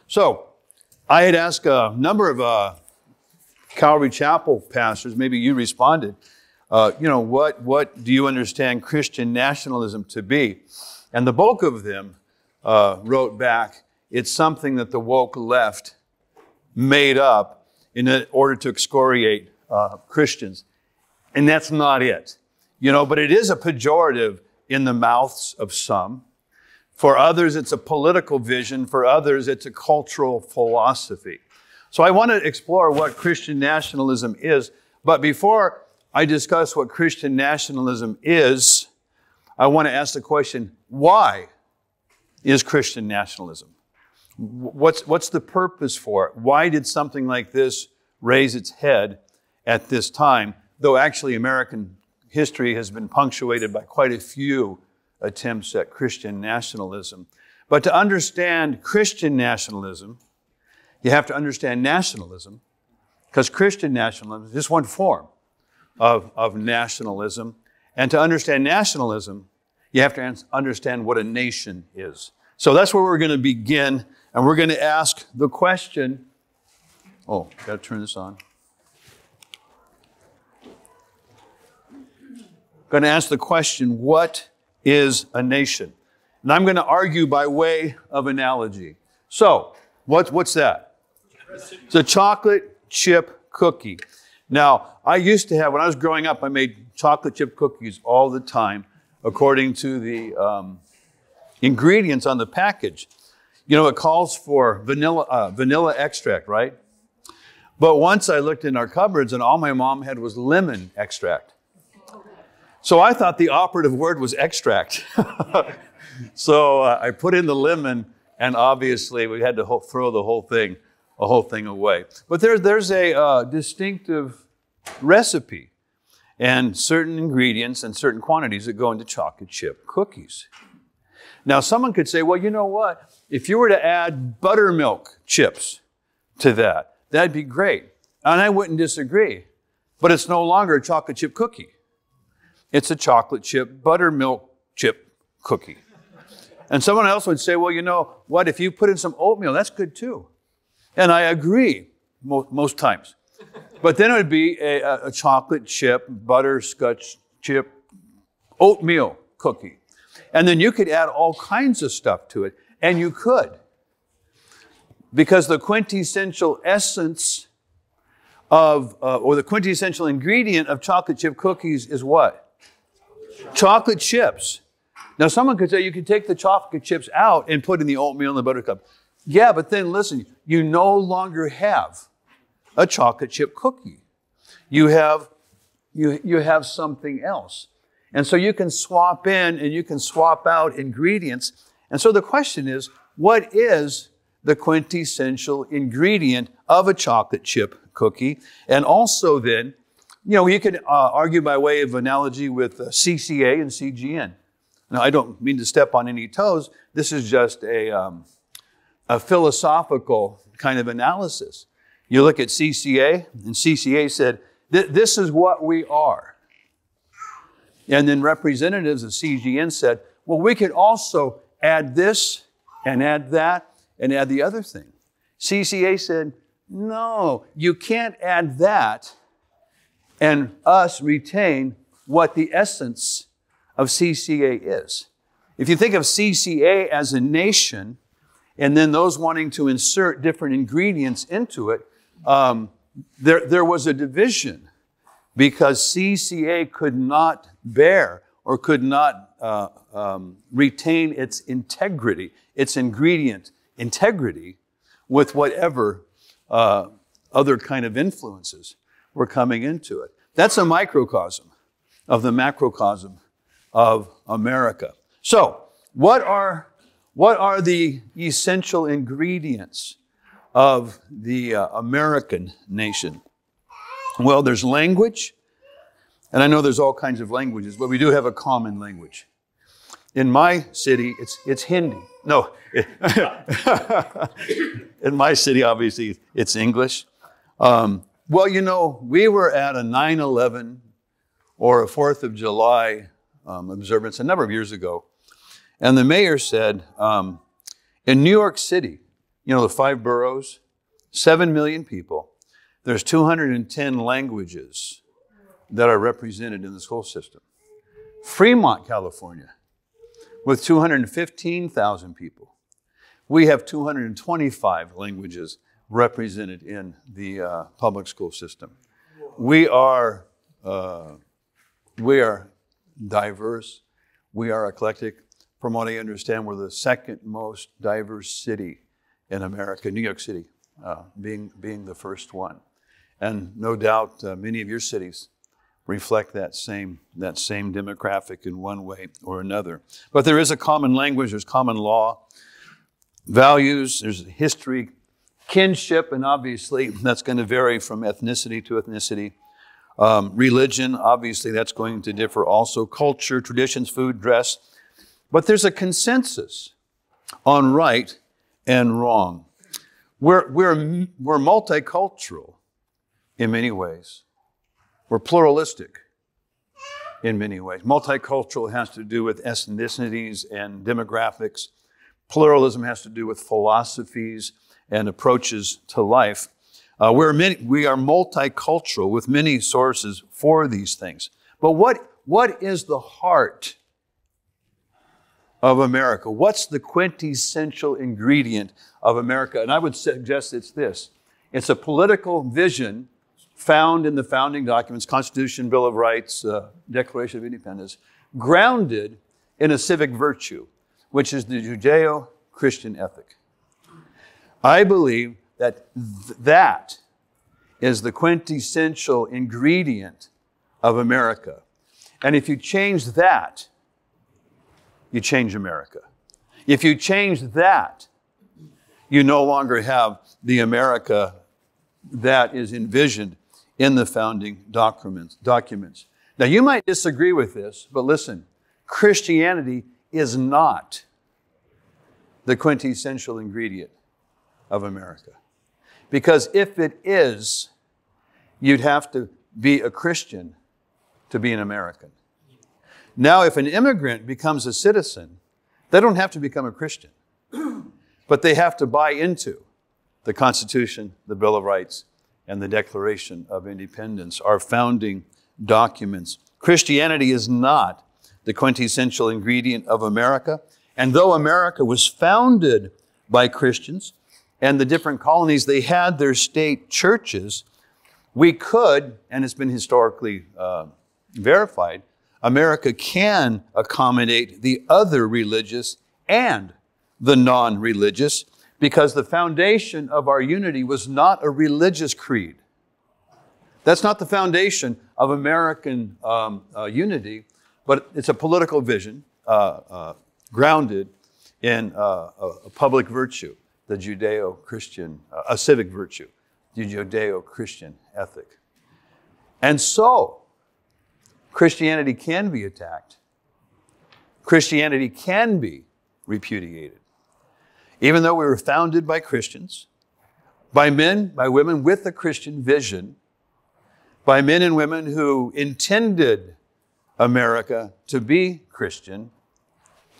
So, I had asked a number of Calvary Chapel pastors, maybe you responded, what do you understand Christian nationalism to be? And the bulk of them wrote back, it's something that the woke left made up in order to excoriate Christians. And that's not it. But it is a pejorative in the mouths of some. For others, it's a political vision. For others, it's a cultural philosophy. So I want to explore what Christian nationalism is. But before I discuss what Christian nationalism is, I want to ask the question, why is Christian nationalism? What's the purpose for it? Why did something like this raise its head at this time? Though actually American history has been punctuated by quite a few attempts at Christian nationalism. But to understand Christian nationalism, you have to understand nationalism, because Christian nationalism is just one form of nationalism. And to understand nationalism, you have to understand what a nation is. So that's where we're going to begin, and we're going to ask the question, got to turn this on. Going to ask the question, what is a nation? And I'm going to argue by way of analogy. So, what's that? It's a chocolate chip cookie. Now, I used to have, when I was growing up, I made chocolate chip cookies all the time, according to the ingredients on the package. It calls for vanilla extract, right? But once I looked in our cupboards, and all my mom had was lemon extract. So I thought the operative word was extract. So I put in the lemon, and obviously we had to throw the whole thing away. But there's a distinctive recipe and certain ingredients and certain quantities that go into chocolate chip cookies. Now, someone could say, well, you know what? If you were to add buttermilk chips to that, that'd be great. And I wouldn't disagree. But it's no longer a chocolate chip cookie. It's a chocolate chip, buttermilk chip cookie. And someone else would say, well, you know what? If you put in some oatmeal, that's good too. And I agree most times. But then it would be a chocolate chip, butterscotch chip, oatmeal cookie. And then you could add all kinds of stuff to it. And you could. Because the quintessential essence or the quintessential ingredient of chocolate chip cookies is what? Chocolate chips. Now, someone could say you could take the chocolate chips out and put in the oatmeal and the buttercup. Yeah, but then listen, you no longer have a chocolate chip cookie. You have something else. And so you can swap in and you can swap out ingredients. And so the question is, what is the quintessential ingredient of a chocolate chip cookie? And also then, you could argue by way of analogy with CCA and CGN. Now, I don't mean to step on any toes. This is just a philosophical kind of analysis. You look at CCA, and CCA said, this is what we are. And then representatives of CGN said, well, we could also add this and add that and add the other thing. CCA said, no, you can't add that and us retain what the essence of CCA is. If you think of CCA as a nation, and then those wanting to insert different ingredients into it, there was a division because CCA could not bear or could not retain its integrity, its ingredient integrity, with whatever other kind of influences were coming into it. That's a microcosm of the macrocosm of America. So, what are the essential ingredients of the American nation? Well, there's language, and I know there's all kinds of languages, but we do have a common language. In my city, it's Hindi. No, in my city, obviously, it's English. Well, we were at a 9/11 or a 4th of July observance a number of years ago. And the mayor said, in New York City, You know, the 5 boroughs, 7 million people. There's 210 languages that are represented in the school system. Fremont, California, with 215,000 people. We have 225 languages represented in the public school system. We are diverse. We are eclectic. From what I understand, we're the second most diverse city in America, New York City being the first one. And no doubt many of your cities reflect that same demographic in one way or another. But there is a common language, there's common law, values, there's history, kinship, and obviously that's going to vary from ethnicity to ethnicity. Religion, obviously that's going to differ also. Culture, traditions, food, dress. But there's a consensus on right and wrong. We're multicultural in many ways. We're pluralistic in many ways. Multicultural has to do with ethnicities and demographics. Pluralism has to do with philosophies and approaches to life. We are multicultural with many sources for these things. But what is the heart of America? What's the quintessential ingredient of America? And I would suggest it's this. It's a political vision found in the founding documents, Constitution, Bill of Rights, Declaration of Independence, grounded in a civic virtue, which is the Judeo-Christian ethic. I believe that that is the quintessential ingredient of America. And if you change that, you change America. If you change that, you no longer have the America that is envisioned in the founding documents. Now, you might disagree with this, but listen, Christianity is not the quintessential ingredient of America. Because if it is, you'd have to be a Christian to be an American. Now, if an immigrant becomes a citizen, they don't have to become a Christian, but they have to buy into the Constitution, the Bill of Rights, and the Declaration of Independence, our founding documents. Christianity is not the quintessential ingredient of America. And though America was founded by Christians, and the different colonies, they had their state churches, we could, and it's been historically verified, America can accommodate the other religious and the non-religious, because the foundation of our unity was not a religious creed. That's not the foundation of American unity, but it's a political vision grounded in a public virtue, the Judeo-Christian, a civic virtue, the Judeo-Christian ethic. And so, Christianity can be attacked. Christianity can be repudiated. Even though we were founded by Christians, by men, by women with a Christian vision, by men and women who intended America to be Christian,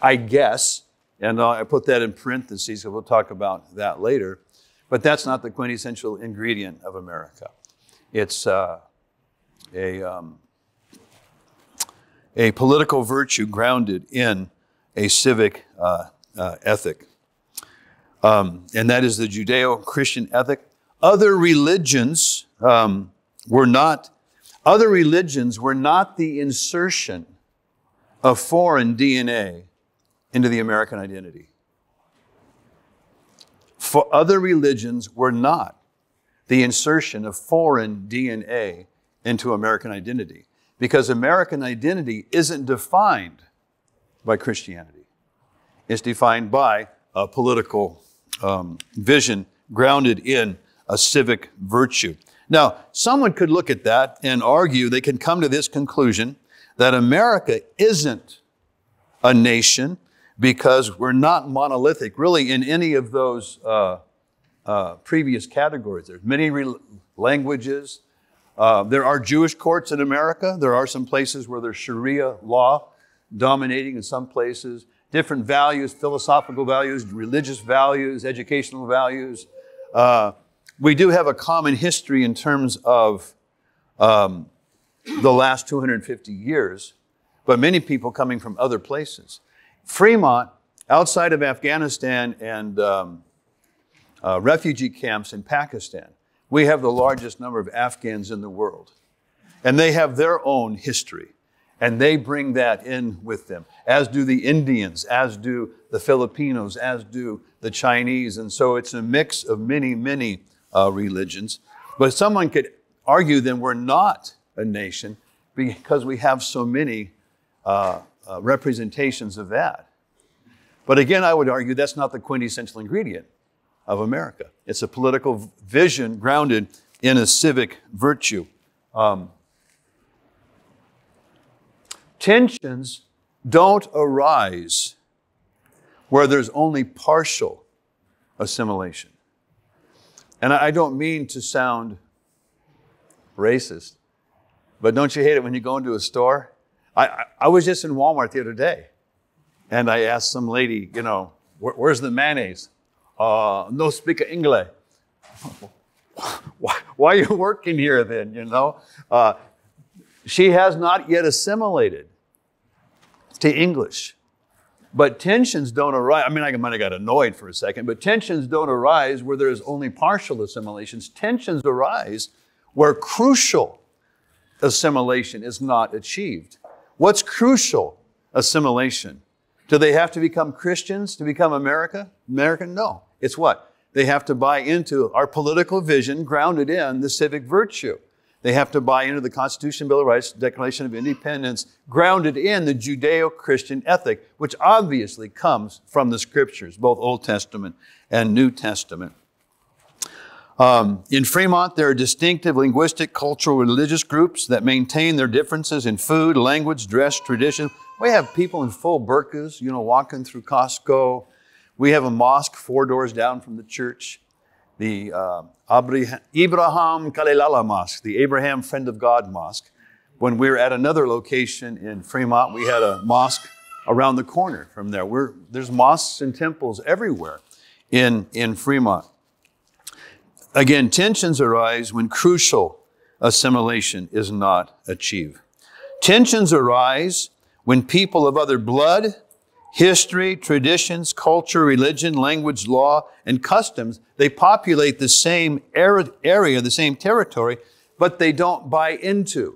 I guess, and I put that in parentheses, so we'll talk about that later, but that's not the quintessential ingredient of America. It's a political virtue grounded in a civic ethic. And that is the Judeo-Christian ethic. Other religions were not the insertion of foreign DNA into the American identity. For other religions were not the insertion of foreign DNA into American identity, because American identity isn't defined by Christianity. It's defined by a political vision grounded in a civic virtue. Now, someone could look at that and argue, they can come to this conclusion, that America isn't a nation because we're not monolithic really in any of those previous categories. There's many languages. There are Jewish courts in America. There are some places where there's Sharia law dominating in some places. different values, philosophical values, religious values, educational values. We do have a common history in terms of the last 250 years, but many people coming from other places. Fremont, outside of Afghanistan and refugee camps in Pakistan, we have the largest number of Afghans in the world. And they have their own history. And they bring that in with them, as do the Indians, as do the Filipinos, as do the Chinese. And so it's a mix of many, many religions. But someone could argue then we're not a nation because we have so many representations of that. But again, I would argue that's not the quintessential ingredient of America. It's a political vision grounded in a civic virtue. Tensions don't arise where there's only partial assimilation. And I don't mean to sound racist, but don't you hate it when you go into a store? I was just in Walmart the other day, and I asked some lady, you know, where's the mayonnaise? No speak English. Why are you working here then, you know? She has not yet assimilated to English. But tensions don't arise. I mean, I might have got annoyed for a second, but tensions don't arise where there's only partial assimilations. Tensions arise where crucial assimilation is not achieved. What's crucial assimilation? Do they have to become Christians to become American? No. It's what? They have to buy into our political vision grounded in the civic virtue. They have to buy into the Constitution, Bill of Rights, Declaration of Independence, grounded in the Judeo-Christian ethic, which obviously comes from the Scriptures, both Old Testament and New Testament. In Fremont, there are distinctive linguistic, cultural, religious groups that maintain their differences in food, language, dress, tradition. We have people in full burqas, you know, walking through Costco. We have a mosque 4 doors down from the church. The Ibrahim Kalilala Mosque, the Abraham Friend of God Mosque. When we were at another location in Fremont, we had a mosque around the corner from there. There's mosques and temples everywhere in Fremont. Again, tensions arise when crucial assimilation is not achieved. Tensions arise when people of other blood, history, traditions, culture, religion, language, law, and customs, they populate the same area, the same territory, but they don't buy into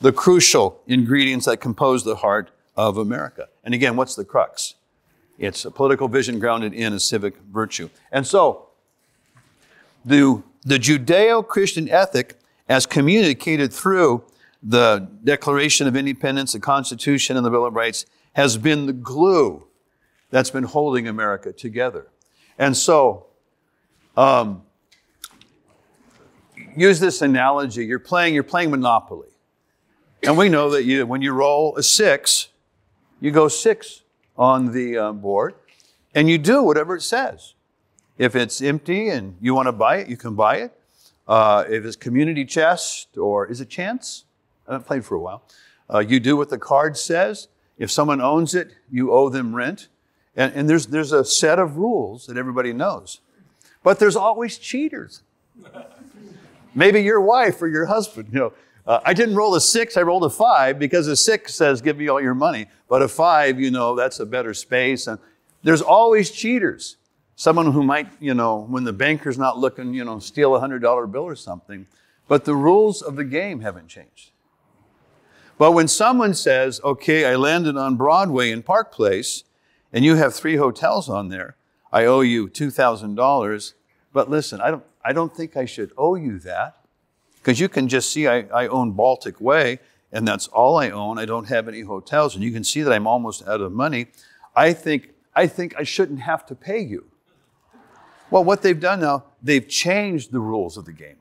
the crucial ingredients that compose the heart of America. And again, what's the crux? It's a political vision grounded in a civic virtue. And so, the Judeo-Christian ethic, as communicated through the Declaration of Independence, the Constitution, and the Bill of Rights, has been the glue that's been holding America together. And so, use this analogy. You're playing Monopoly. And we know that when you roll a 6, you go 6 on the board, and you do whatever it says. If it's empty and you want to buy it, you can buy it. If it's community chest, or is it chance? I haven't played for a while. You do what the card says. If someone owns it, you owe them rent. And there's a set of rules that everybody knows. But there's always cheaters. Maybe your wife or your husband. You know, I didn't roll a 6, I rolled a 5 because a 6 says give me all your money. But a 5, you know, that's a better space. And there's always cheaters. Someone who might, you know, when the banker's not looking, you know, steal a $100 bill or something. But the rules of the game haven't changed. But when someone says, okay, I landed on Broadway in Park Place, and you have 3 hotels on there, I owe you $2,000. But listen, I don't think I should owe you that, because you can just see I own Baltic Way, and that's all I own. I don't have any hotels, and you can see that I'm almost out of money. I think I shouldn't have to pay you. Well, what they've done now, they've changed the rules of the game.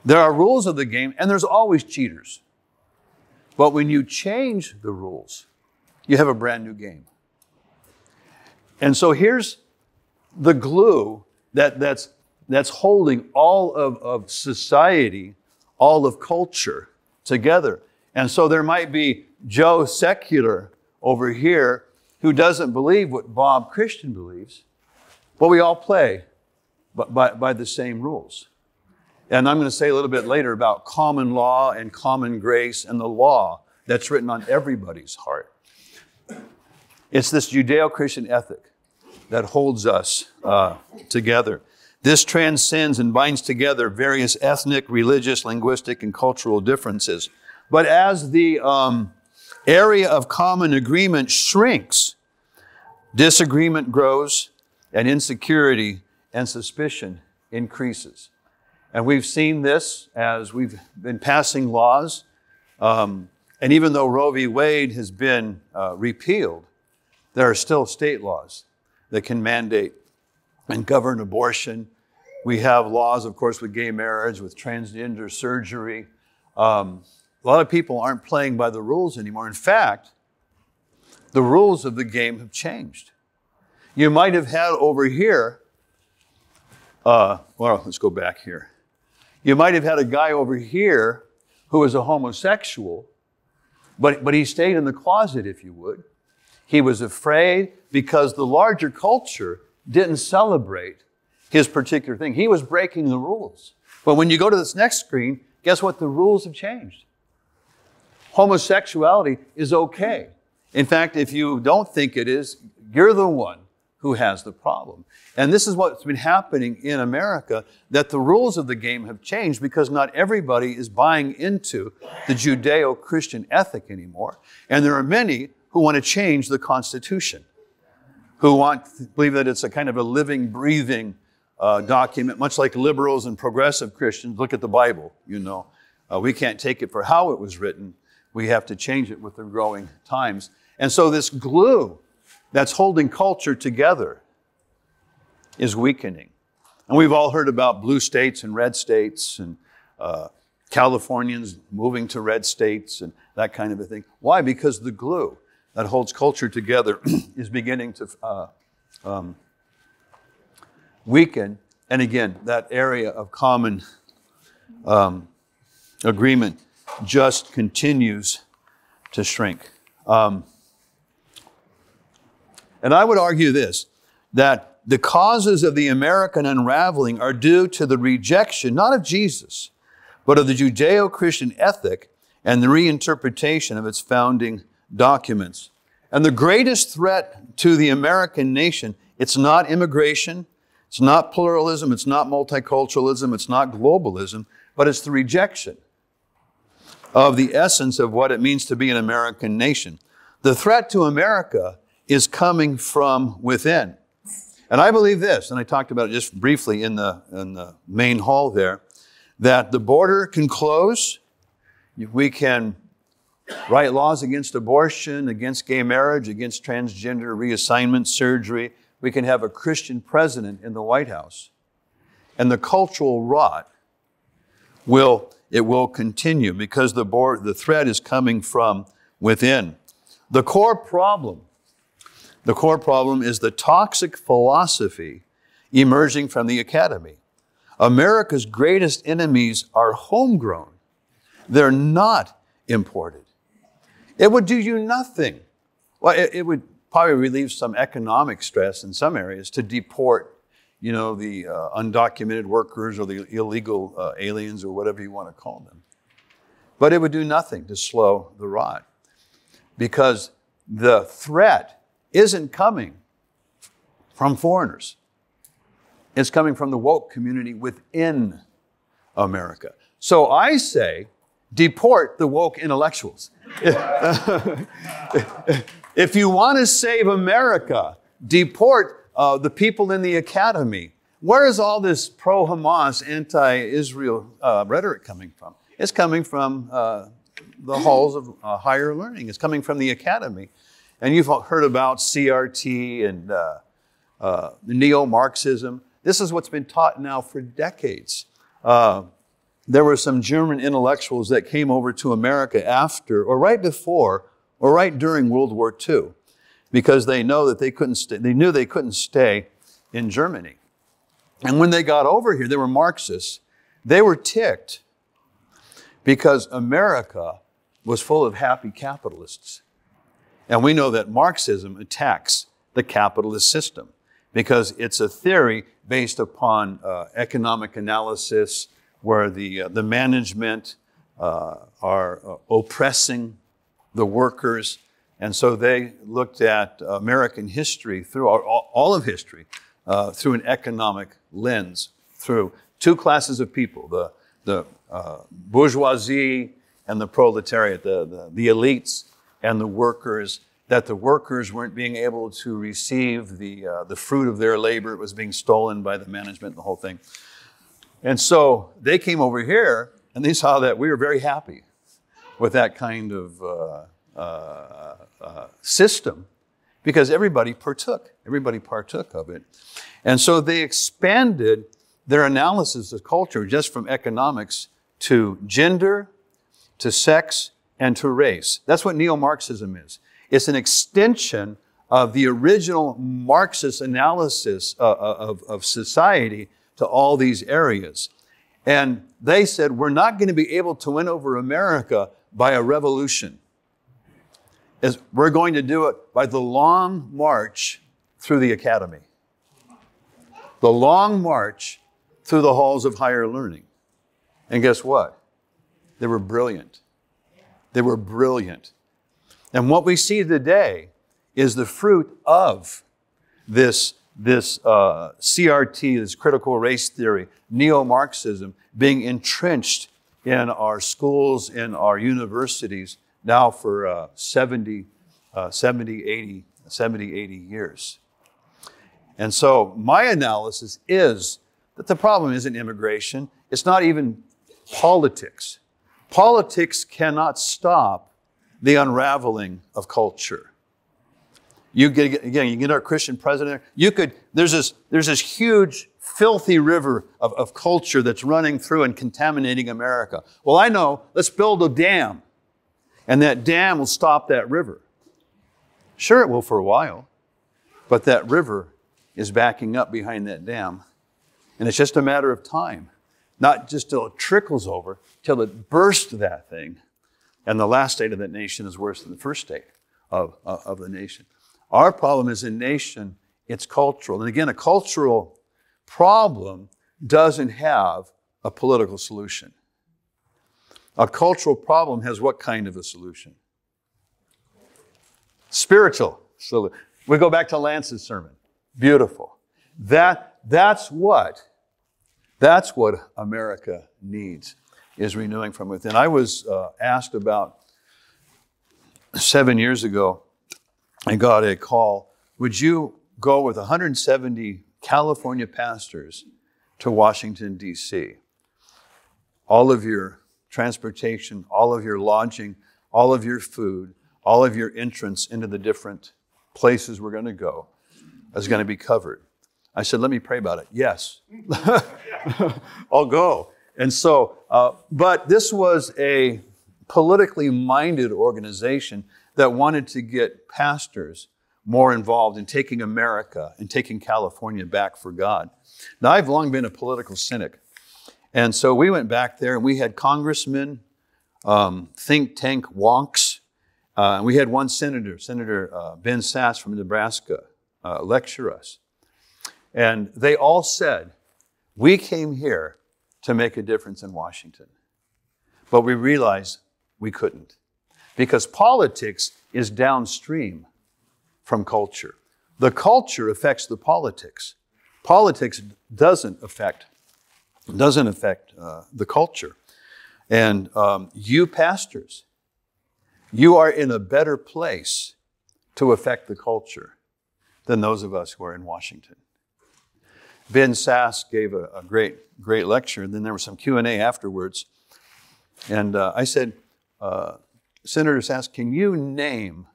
There are rules of the game, and there's always cheaters. But when you change the rules, you have a brand new game. And so here's the glue that's holding all of society, all of culture together. And so there might be Joe Secular over here who doesn't believe what Bob Christian believes, but we all play by the same rules. And I'm going to say a little bit later about common law and common grace and the law that's written on everybody's heart. It's this Judeo-Christian ethic that holds us together. This transcends and binds together various ethnic, religious, linguistic, and cultural differences. But as the area of common agreement shrinks, disagreement grows, and insecurity and suspicion increases. And we've seen this as we've been passing laws. And even though Roe v. Wade has been repealed, there are still state laws that can mandate and govern abortion. We have laws, of course, with gay marriage, with transgender surgery. A lot of people aren't playing by the rules anymore. In fact, the rules of the game have changed. You might have had over here, well, let's go back here. You might have had a guy over here who was a homosexual, but he stayed in the closet, if you would. He was afraid because the larger culture didn't celebrate his particular thing. He was breaking the rules. But when you go to this next screen, guess what? The rules have changed. Homosexuality is okay. In fact, if you don't think it is, you're the one who has the problem. And this is what's been happening in America, that the rules of the game have changed because not everybody is buying into the Judeo-Christian ethic anymore. And there are many who want to change the Constitution, who believe that it's a kind of a living, breathing document, much like liberals and progressive Christians. Look at the Bible, you know. We can't take it for how it was written. We have to change it with the growing times. And so this glue that's holding culture together is weakening. And we've all heard about blue states and red states and Californians moving to red states and that kind of a thing. Why? Because the glue that holds culture together is beginning to weaken. And again, that area of common agreement just continues to shrink. And I would argue this, that the causes of the American unraveling are due to the rejection, not of Jesus, but of the Judeo-Christian ethic and the reinterpretation of its founding documents. And the greatest threat to the American nation, it's not immigration, it's not pluralism, it's not multiculturalism, it's not globalism, but it's the rejection of the essence of what it means to be an American nation. The threat to America is coming from within. And I believe this, and I talked about it just briefly in the main hall there, that the border can close. We can write laws against abortion, against gay marriage, against transgender reassignment surgery. We can have a Christian president in the White House. And the cultural rot will continue because the threat is coming from within. The core problem is the toxic philosophy emerging from the academy. America's greatest enemies are homegrown. They're not imported. It would do you nothing. Well, it would probably relieve some economic stress in some areas to deport, the undocumented workers or the illegal aliens or whatever you want to call them. But it would do nothing to slow the rot because the threat isn't coming from foreigners. It's coming from the woke community within America. So I say, deport the woke intellectuals. If you want to save America, deport the people in the academy. Where is all this pro-Hamas, anti-Israel rhetoric coming from? It's coming from the halls of higher learning. It's coming from the academy. And you've heard about CRT and neo-Marxism. This is what's been taught now for decades. There were some German intellectuals that came over to America after, or right before, or right during World War II, because they know that they knew they couldn't stay in Germany. And when they got over here, they were Marxists. They were ticked because America was full of happy capitalists. And we know that Marxism attacks the capitalist system because it's a theory based upon economic analysis where the management are oppressing the workers. And so they looked at American history through all of history through an economic lens, through two classes of people, the bourgeoisie and the proletariat, the elites and the workers, that the workers weren't being able to receive the fruit of their labor. It was being stolen by the management, the whole thing. And so they came over here and they saw that we were very happy with that kind of system because everybody partook of it. And so they expanded their analysis of culture just from economics to gender, to sex, and to race. That's what neo-Marxism is. It's an extension of the original Marxist analysis of society to all these areas. And they said, we're not going to be able to win over America by a revolution. We're going to do it by the long march through the academy. The long march through the halls of higher learning. And guess what? They were brilliant. They were brilliant. And what we see today is the fruit of this CRT, this critical race theory, neo-Marxism, being entrenched in our schools, in our universities, now for 70, 80 years. And so my analysis is that the problem isn't immigration. It's not even politics. Politics cannot stop the unraveling of culture. You get our Christian president. There's this huge, filthy river of culture that's running through and contaminating America. Well, I know, let's build a dam. And that dam will stop that river. Sure, it will for a while. But that river is backing up behind that dam. And it's just a matter of time. Not just till it trickles over, till it bursts that thing. And the last state of that nation is worse than the first state of the nation. Our problem as a nation, it's cultural. And again, a cultural problem doesn't have a political solution. A cultural problem has what kind of a solution? Spiritual. So we go back to Lance's sermon. Beautiful. That's what America needs, is renewing from within. I was asked about 7 years ago, I got a call, would you go with 170 California pastors to Washington, D.C.? All of your transportation, all of your lodging, all of your food, all of your entrance into the different places we're going to go is going to be covered. I said, let me pray about it. Yes, I'll go. And so, but this was a politically minded organization that wanted to get pastors more involved in taking America and taking California back for God. Now, I've long been a political cynic. And so we went back there and we had congressmen, think tank wonks. And we had one senator, Senator Ben Sass from Nebraska, lecture us. And they all said, we came here to make a difference in Washington. But we realized we couldn't. Because politics is downstream from culture. The culture affects the politics. Politics doesn't affect the culture. And you pastors, you are in a better place to affect the culture than those of us who are in Washington. Ben Sass gave a great lecture, and then there was some Q&A afterwards. And I said, Senator Sass, can you name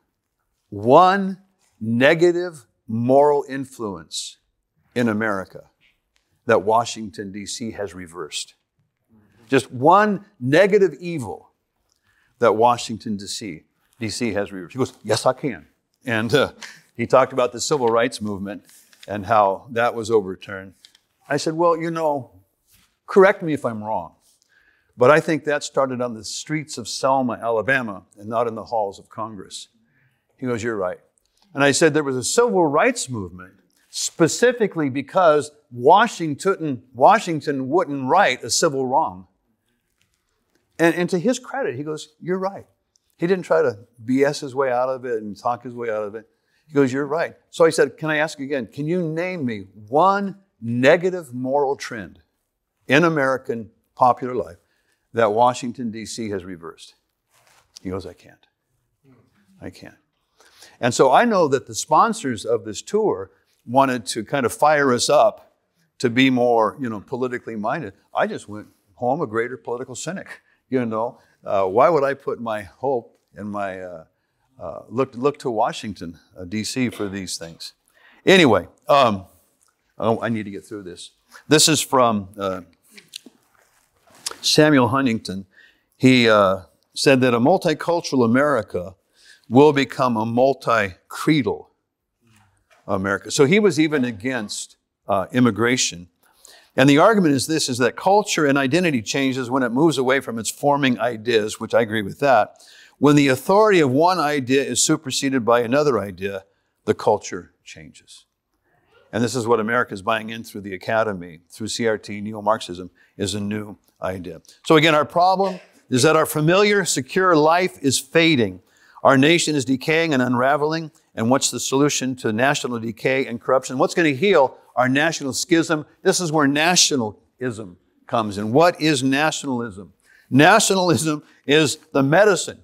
one negative moral influence in America that Washington, D.C. has reversed? Just one negative evil that Washington, D.C. has reversed. He goes, yes, I can. And he talked about the civil rights movement and how that was overturned. I said, well, correct me if I'm wrong, but I think that started on the streets of Selma, Alabama, and not in the halls of Congress. He goes, you're right. And I said, there was a civil rights movement specifically because Washington wouldn't right a civil wrong. And to his credit, he goes, you're right. He didn't try to BS his way out of it and talk his way out of it. He goes, you're right. So I said, can I ask you again, can you name me one negative moral trend in American popular life that Washington, D.C. has reversed? He goes, I can't. I can't. And so I know that the sponsors of this tour wanted to kind of fire us up to be more, politically minded. I just went home a greater political cynic. Why would I put my hope and my look to Washington, D.C. for these things? Anyway, I need to get through this. This is from Samuel Huntington. He said that a multicultural America will become a multi-creedal America. So he was even against immigration. And the argument is this, is that culture and identity changes when it moves away from its forming ideas, which I agree with that. When the authority of one idea is superseded by another idea, the culture changes. And this is what America is buying in through the academy, through CRT, neo-Marxism, is a new idea. So again, our problem is that our familiar, secure life is fading. Our nation is decaying and unraveling. And what's the solution to national decay and corruption? What's going to heal our national schism? This is where nationalism comes in. What is nationalism? Nationalism is the medicine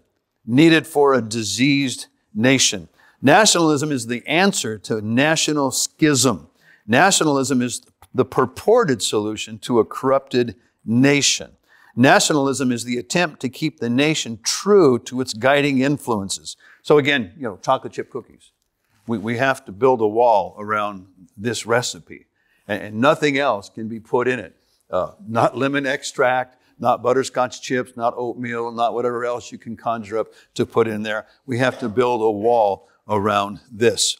needed for a diseased nation. Nationalism is the answer to national schism. Nationalism is the purported solution to a corrupted nation. Nationalism is the attempt to keep the nation true to its guiding influences. So again, chocolate chip cookies. We have to build a wall around this recipe, and nothing else can be put in it. Not lemon extract, not butterscotch chips, not oatmeal, not whatever else you can conjure up to put in there. We have to build a wall around this.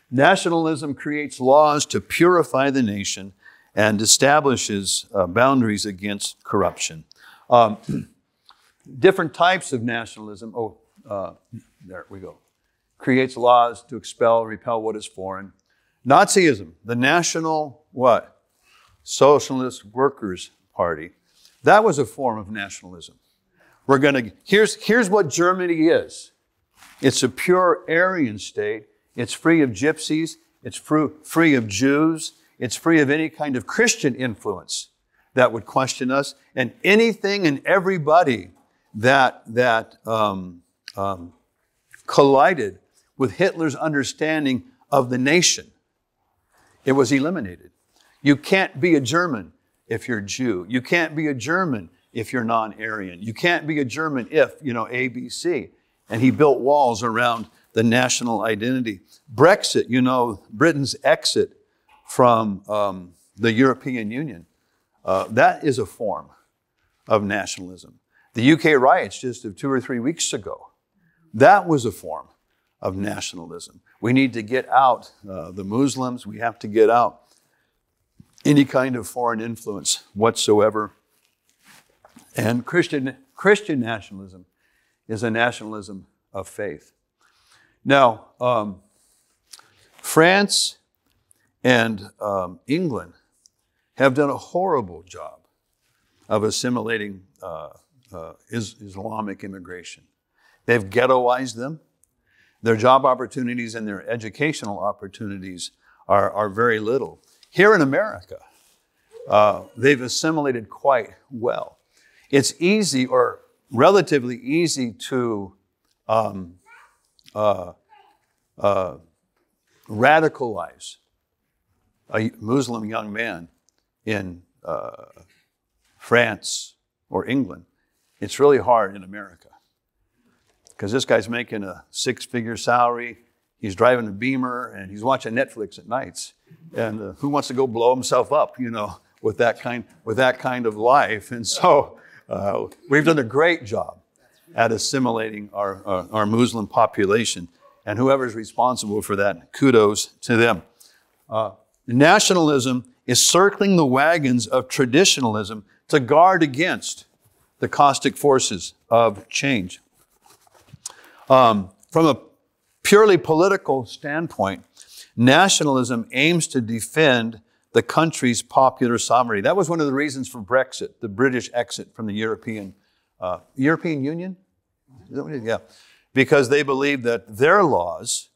Nationalism creates laws to purify the nation and establishes boundaries against corruption. Different types of nationalism. There we go. Creates laws to expel, repel what is foreign. Nazism, the National what? Socialist Workers' Party. That was a form of nationalism. Here's what Germany is. It's a pure Aryan state. It's free of gypsies. It's free of Jews. It's free of any kind of Christian influence that would question us. And anything and everybody that collided with Hitler's understanding of the nation, it was eliminated. You can't be a German if you're Jew. You can't be a German if you're non-Aryan. You can't be a German if, ABC. And he built walls around the national identity. Brexit, Britain's exit from the European Union, that is a form of nationalism. The UK riots just of 2 or 3 weeks ago, that was a form of nationalism. We need to get out the Muslims. We have to get out any kind of foreign influence whatsoever. And Christian nationalism is a nationalism of faith. Now, France and England have done a horrible job of assimilating Islamic immigration. They've ghettoized them. Their job opportunities and their educational opportunities are very little. Here in America, they've assimilated quite well. It's easy, or relatively easy, to radicalize a Muslim young man in France or England. It's really hard in America because this guy's making a 6-figure salary. He's driving a Beamer and he's watching Netflix at nights. And who wants to go blow himself up, with that kind of life? And so we've done a great job at assimilating our Muslim population. And whoever's responsible for that, kudos to them. Nationalism is circling the wagons of traditionalism to guard against the caustic forces of change. From a purely political standpoint, nationalism aims to defend the country's popular sovereignty. That was one of the reasons for Brexit, the British exit from the European Union? Is that what it is? Yeah. Because they believed that their laws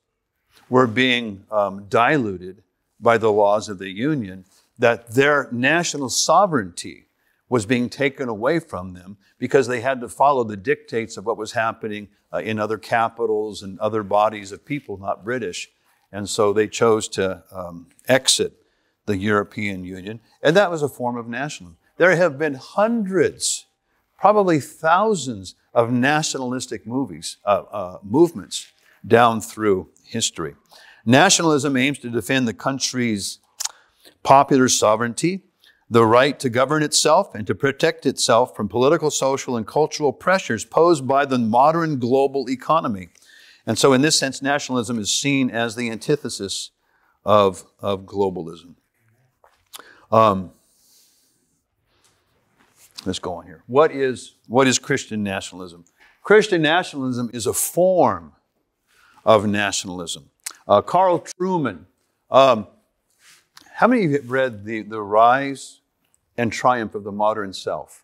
were being diluted by the laws of the Union, that their national sovereignty was being taken away from them because they had to follow the dictates of what was happening in other capitals and other bodies of people, not British. And so they chose to exit the European Union. And that was a form of nationalism. There have been hundreds, probably thousands of nationalistic movements down through history. Nationalism aims to defend the country's popular sovereignty, the right to govern itself and to protect itself from political, social, and cultural pressures posed by the modern global economy. And so in this sense, nationalism is seen as the antithesis of globalism. Let's go on here. What is Christian nationalism? Christian nationalism is a form of nationalism. Carl Trueman. How many of you have read The Rise and Triumph of the Modern Self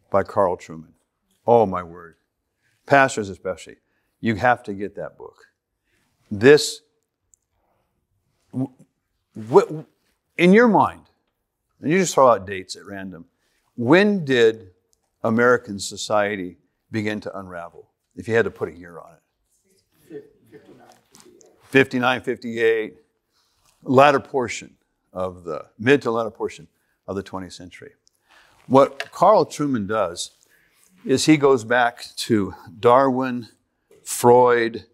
by Carl Trueman? Oh, my word. Pastors especially. You have to get that book. This, in your mind, and you just throw out dates at random, when did American society begin to unravel? If you had to put a year on it. 59, 58. Latter portion of the, mid to latter portion of the 20th century. What Carl Trueman does is he goes back to Darwin, Freud,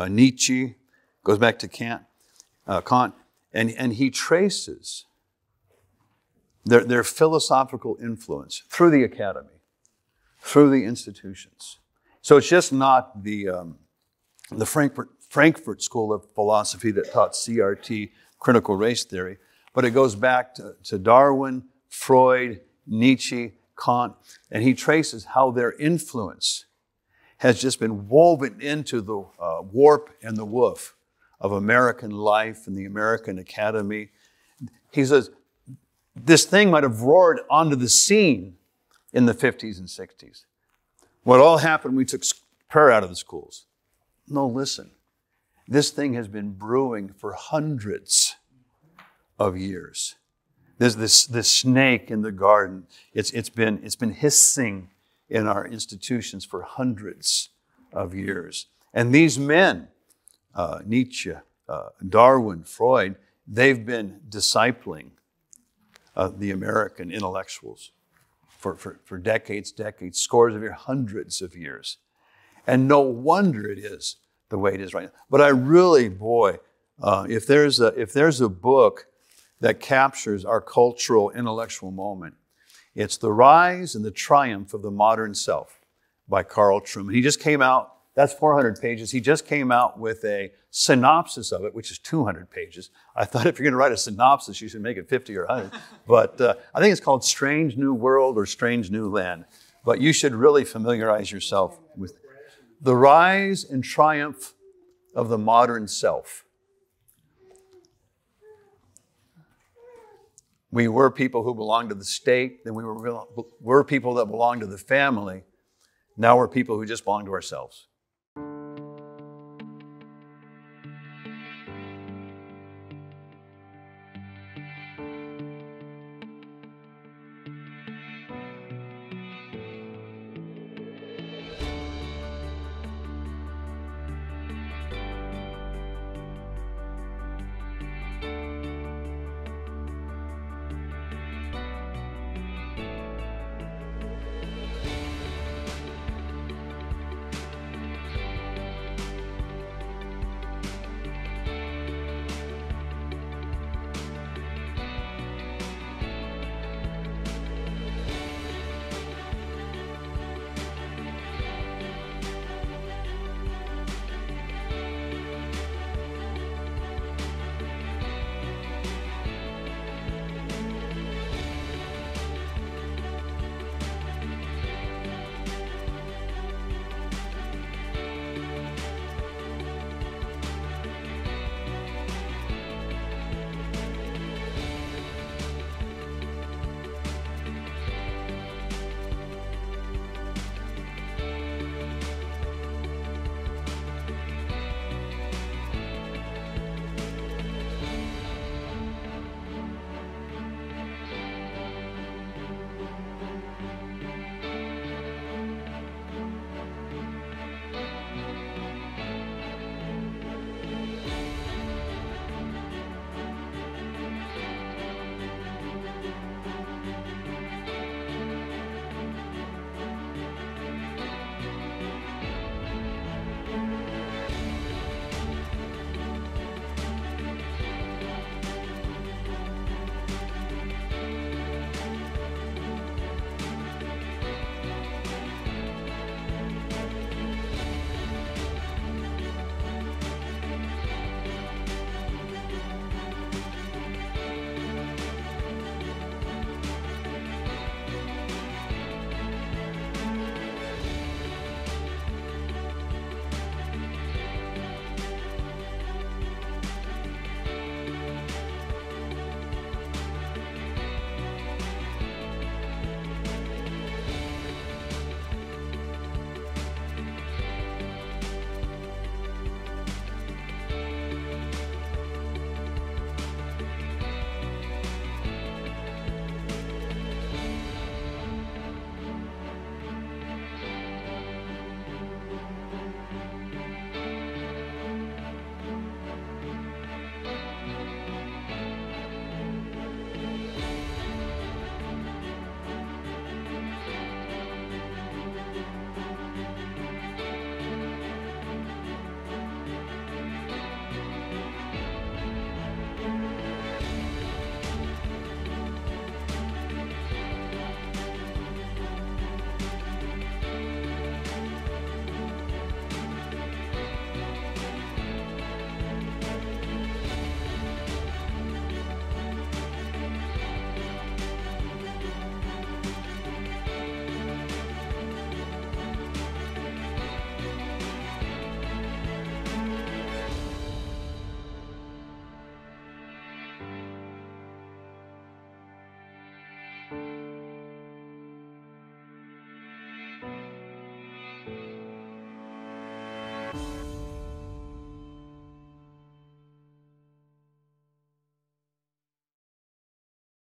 Nietzsche, goes back to Kant, and he traces their philosophical influence through the academy, through the institutions. So it's just not the Frankfurt School of Philosophy that taught CRT, critical race theory, but it goes back to Darwin, Freud, Nietzsche, Kant, and he traces how their influence has just been woven into the warp and the woof of American life and the American academy. He says, this thing might have roared onto the scene in the 50s and 60s. What all happened, we took prayer out of the schools. No, listen. This thing has been brewing for hundreds of years. There's this snake in the garden. It's been hissing in our institutions for hundreds of years. And these men, Nietzsche, Darwin, Freud, they've been discipling the American intellectuals for decades, scores of years, hundreds of years. And no wonder it is the way it is right now. But I really, boy, if there's a book that captures our cultural, intellectual moment, it's The Rise and the Triumph of the Modern Self by Carl Trueman. He just came out, that's 400 pages. He just came out with a synopsis of it, which is 200 pages. I thought if you're going to write a synopsis, you should make it 50 or 100. But I think it's called Strange New World or Strange New Land. But you should really familiarize yourself with The Rise and Triumph of the Modern Self. We were people who belonged to the state, then we were people that belonged to the family. Now we're people who just belong to ourselves.